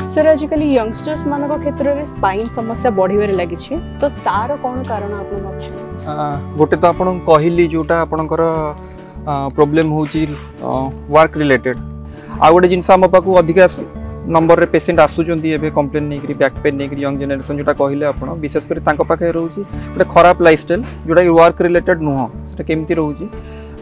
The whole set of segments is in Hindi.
सर आजिकल यंगस्टर्स मान क्षेत्र में स्पाइन समस्या बढ़िबार लगी तो तार कौन कारण आप गोटे तो आपन कहली जोटा आपनकर प्रॉब्लम होची वर्क रिलेटेड आ गोटे जिनस आम पाखु अधिका नंबर रे पेशेंट आसुचंती एबे कंप्लेन नै करी बैक पेन नै करी यंग जनरेशन जोटा कहले आपण विशेष कर तांको पाखे रहउची गोटे खराब लाइफस्टाइल जोटा वर्क रिलेटेड नुह सेटा केमती रहउची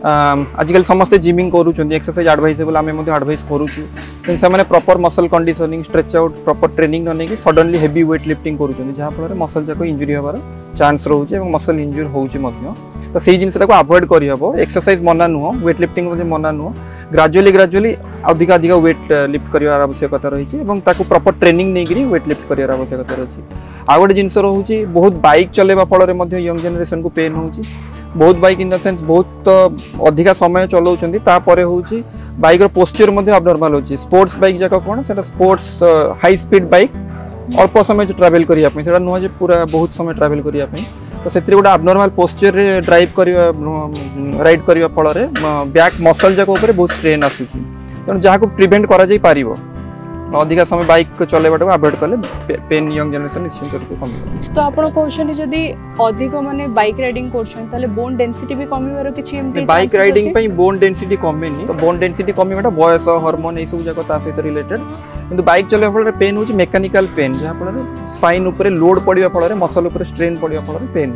आजिकल समस्त जिमिंग करूचंती एक्सरसाइज एडवाइसेबल आमे मध्ये एडवाइस करूचु कि से माने proper muscle conditioning stretch out proper training न कि सडनली हेवी वेट लिफ्टिंग करूचंती जहां फल मसल जाको इंजुरी होबार चांस रहउची एवं मसल इंजुरी होउची मध्ये तो सेही जिनसटा को अवॉइड करि हबो एक्सरसाइज मना नुह वेट लिफ्टिंग मध्ये मना नुह ग्रेजुअली अधिक अधिक वेट लिफ्ट करिवार आवश्यकता रही एवं ताको प्रॉपर ट्रेनिंग नै करी वेट लिफ्ट करिवार आवश्यकता रही आ गोटे जिनस रहउची बहुत बाइक चलेबा फल रे मध्ये यंग जनरेशन को पेन होउची बहुत बाइक इन द सेंस बहुत अधिका समय चलाउछंती तापरे होउची बाइक रो पोस्चर मध्ये अबनॉर्मल होउची स्पोर्ट्स बाइक जाका कोन सेटा स्पोर्ट्स हाई स्पीड बाइक अल्प समय ट्रैवल करिया पे सेटा नुह जे पूरा बहुत समय ट्रैवल करिया पे तो सेत्री गोटे अबनॉर्मल पोस्चर रे ड्राइव करिया राइड करिया फल रे बैक मसल जाको ऊपर बहुत स्ट्रेन आसुची तेणु जहाँ को प्रिवेंट करा जाई पारिबो अधिका समय बाइक चलेबाटा को अवॉइड करले पेन यंग जनरेशन निश्चित रूप कम तो आपण कहउछनी जदी अधिक माने बाइक राइडिंग करछन ताले बोन डेंसिटी भी कमीबार किछि एमती बाइक राइडिंग पई बोन डेंसिटी कमेनी तो बोन डेंसिटी कमीबाटा बयस हार्मोन ए सब जाको ता सहित रिलेटेड किंतु बाइक चलेबा फल रे पेन होची मेकानिकल पेन जहाँ फल रे स्पाइन ऊपर लोड पड़िबा फल रे मसल ऊपर स्ट्रेन पड़िबा फल रे पेन